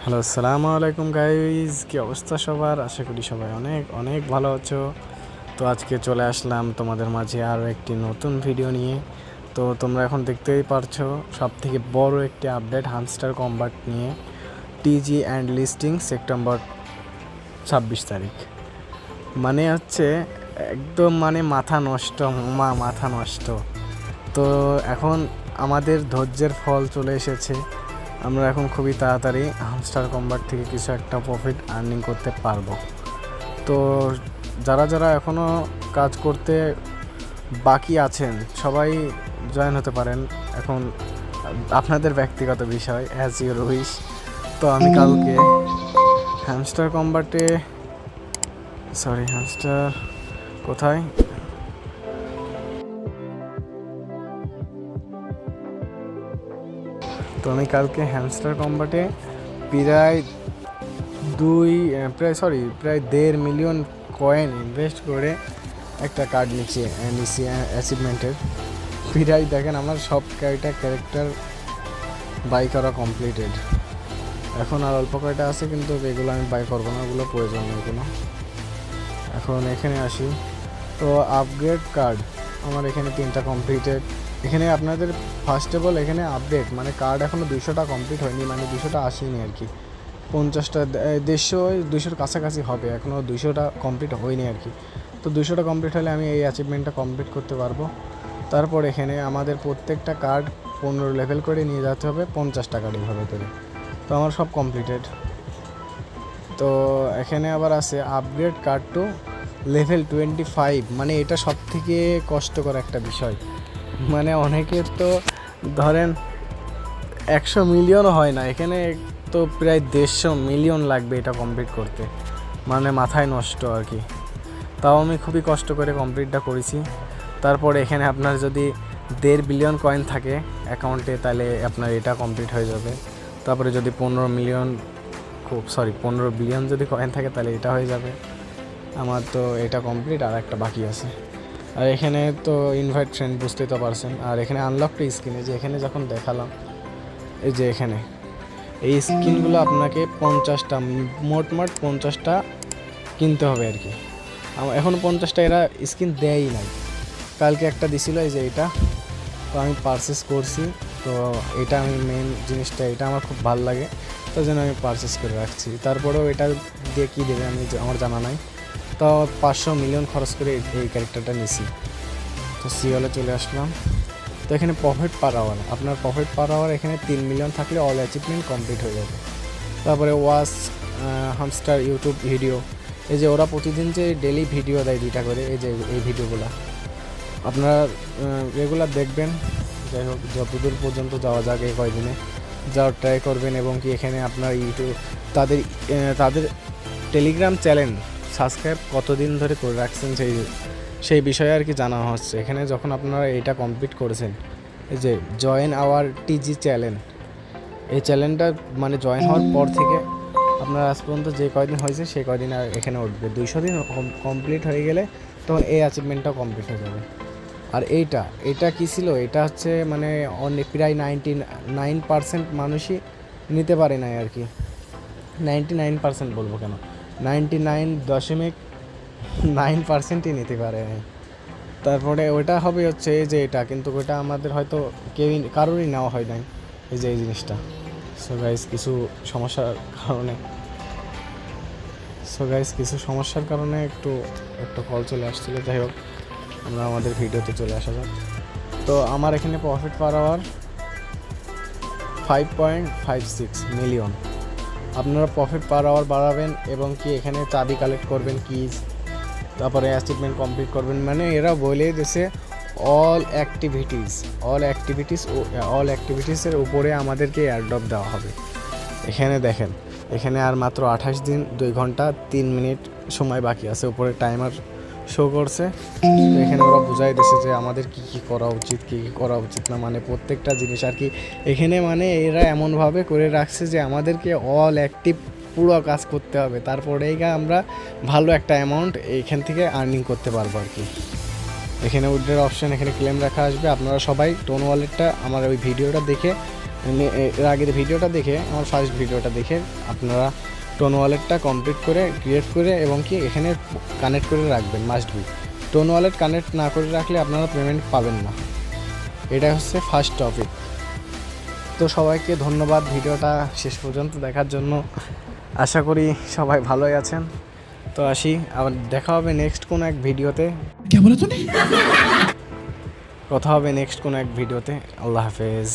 Hello, আসসালামু আলাইকুম guys. কি অবস্থা সবার? আশা করি সবাই অনেক অনেক ভালো আছো। তো আজকে চলে আসলাম তোমাদের মাঝে আরও একটি নতুন ভিডিও নিয়ে। তো তোমরা এখন দেখতেই পারছো সব থেকে বড় একটি আপডেট হামস্টার কম্বাট নিয়ে। টিজি অ্যান্ড লিস্টিং সেপ্টেম্বর 26 তারিখ। মানে হচ্ছে একদম মাথা নষ্ট, মাথা নষ্ট। তো এখন আমাদের ধৈর্যের ফল চলে এসেছে। আমরা এখন খুবই তাড়াতাড়ি হামস্টার কম্বাট থেকে কিছু একটা প্রফিট আর্নিং করতে পারবো। তো যারা যারা এখনও কাজ করতে বাকি আছেন সবাই জয়েন হতে পারেন। এখন আপনাদের ব্যক্তিগত বিষয়, অ্যাজ ইউর উইশ। তো আমি কালকে হ্যামস্টার কম্বাটে হ্যামস্টার কোথায় তো আমি কালকে হ্যামস্টার কম্বাটে প্রায় 1.5 মিলিয়ন কয়েন ইনভেস্ট করে একটা কার্ড নিচ্ছি অ্যাচিভমেন্টের। প্রায় দেখেন আমার সব ক্যারেক্টার বাই করা কমপ্লিটেড। এখন আর অল্প কয়টা আছে, কিন্তু এগুলো আমি বাই করবো না, ওগুলো প্রয়োজন নেই কোনো। এখন এখানে আসি। তো আপগ্রেড কার্ড আমার এখানে 3টা কমপ্লিটেড। এখানে আপনাদের ফার্স্ট অফ অল এখানে আপডেট কার্ড এখনও 200টা কমপ্লিট হয়নি, 200টা আসেনি আর কি। 50টা 200-200 কাছাকাছি হবে, এখনও 200টা কমপ্লিট হয়নি আর কি। তো 200টা কমপ্লিট হলে আমি এই অ্যাচিভমেন্টটা কমপ্লিট করতে পারবো। তারপর এখানে আমাদের প্রত্যেকটা কার্ড 15 লেভেল করে নিয়ে যেতে হবে, 50টা কার্ড এইভাবে করে। তো আমার সব কমপ্লিটেড। তো এখানে আবার আছে আপগ্রেড কার্ড টু লেভেল 25। এটা সব থেকে কষ্টকর একটা বিষয়। অনেকের তো ধরেন 100 মিলিয়নও হয় না, এখানে তো প্রায় 150 মিলিয়ন লাগবে এটা কমপ্লিট করতে। মাথায় নষ্ট আর কি। তাও আমি খুবই কষ্ট করে কমপ্লিটটা করেছি। তারপর এখানে আপনার যদি 1.5 বিলিয়ন কয়েন থাকে অ্যাকাউন্টে, তাহলে আপনার এটা কমপ্লিট হয়ে যাবে। তারপরে যদি 15 বিলিয়ন যদি কয়েন থাকে তাহলে এটা হয়ে যাবে। আমার তো এটা কমপ্লিট, আর একটা বাকি আছে। আর এখানে তো ইনভাইট ফ্রেন্ড, বুঝতেই তো পারছেন। আর এখানে আনলকটা স্ক্রিনে যে এখানে যখন দেখালাম, এই যে এখানে এই স্কিনগুলো আপনাকে 50টা, মোট 50টা কিনতে হবে আর কি। এখন 50টা এরা স্কিন দেয়ই নাই। কালকে একটা দিছিল, এই যে এটা। তো আমি পারচেস করছি। তো এটা আমি মেন জিনিসটা, এটা আমার খুব ভালো লাগে, তার জন্য আমি পারচেস করে রাখছি। তারপরেও এটা দিয়ে কী দেবে আমার জানা নাই। তো 500 মিলিয়ন খরচ করে এই ক্যারেক্টারটা নিছি। তো সিওলে চলে আসলাম। তো এখানে প্রফিট পার আওয়ার, আপনার প্রফিট পার আওয়ার এখানে 3 মিলিয়ন থাকলে অল অ্যাচিভমেন্ট কমপ্লিট হয়ে যাবে। তারপরে ওয়াচ হামস্টার ইউটিউব ভিডিও, এই যে ওরা প্রতিদিন যে ডেলি ভিডিও দেয় 2টা করে, এই যে এই ভিডিওগুলো আপনারা রেগুলার দেখবেন। যাই হোক, যতদূর পর্যন্ত যাওয়া যাক এই কয়দিনে যাওয়ার ট্রাই করবেন। এবং কি এখানে আপনার ইউটিউব তাদের টেলিগ্রাম চ্যানেল সাবস্ক্রাইব কতদিন ধরে করে রাখছেন সেই বিষয়ে আর কি জানা হচ্ছে। এখানে যখন আপনারা এটা কমপ্লিট করেছেন, এই যে জয়েন আওয়ার টিজি চ্যানেল, এই চ্যানেলটা জয়েন হওয়ার পর থেকে আপনার আজ পর্যন্ত যে কয়দিন হয়েছে সেই কয়দিন আর এখানে উঠবে। 200 দিন কমপ্লিট হয়ে গেলে তখন এই অ্যাচিভমেন্টটাও কমপ্লিট হয়ে যাবে। আর এটা কী ছিল, এটা হচ্ছে অনেক প্রায় 99% মানুষই নিতে পারে না আর কি। 99% বলবো কেন, 99.9%ই নিতে পারে না। তারপরে ওটা হবে হচ্ছে এই যে এটা, কিন্তু ওটা আমাদের হয়তো কারোরই নেওয়া হয় নাই, এই যে এই জিনিসটা। সো গাইস কিছু সমস্যার কারণে একটু কল চলে আসছিল। যাই হোক, আমরা আমাদের ভিডিওতে চলে আসা যাক। তো আমার এখানে প্রফিট পার আওয়ার 5.56 মিলিয়ন। আপনারা প্রফিট পার আওয়ার বাড়াবেন এবং কি এখানে চাবি কালেক্ট করবেন, কিজ, তারপরে অ্যাচিভমেন্ট কমপ্লিট করবেন। এরা বলে দিয়েছে অল অ্যাক্টিভিটিসের উপরে আমাদেরকে এয়ারড্রপ দেওয়া হবে। এখানে দেখেন, এখানে আর মাত্র 28 দিন 2 ঘন্টা 3 মিনিট সময় বাকি আছে, উপরে টাইমার শো করছে। তো এখানে ওরা বুঝাই দিয়েছে যে আমাদের কী করা উচিত, কী করা উচিত না, প্রত্যেকটা জিনিস আর কি। এখানে এরা এমনভাবে করে রাখছে যে আমাদেরকে অল অ্যাক্টিভ পুরো কাজ করতে হবে, তারপরেই আমরা ভালো একটা অ্যামাউন্ট এইখান থেকে আর্নিং করতে পারবো আর কি। এখানে উইথড্রর অপশান, এখানে ক্লেম রাখা আসবে। আপনারা সবাই টোন ওয়ালেটটা আমার ওই ভিডিওটা দেখে এর আগের ভিডিওটা দেখে, আমার ফার্স্ট ভিডিওটা দেখে আপনারা টোন ওয়ালেটটা কমপ্লিট করে ক্রিয়েট করে এবং কি এখানে কানেক্ট করে রাখবেন, must be. Tone wallet connect না করে রাখলে আপনারা পেমেন্ট পাবেন না। এটা হচ্ছে ফার্স্ট টপিক। তো সবাইকে ধন্যবাদ ভিডিওটা শেষ পর্যন্ত দেখার জন্য। আশা করি সবাই ভালোই আছেন। তো আসি, আবার দেখা হবে নেক্সট কোনো এক ভিডিওতে। কথা হবে নেক্সট কোনো এক ভিডিওতে। আল্লাহ হাফেজ।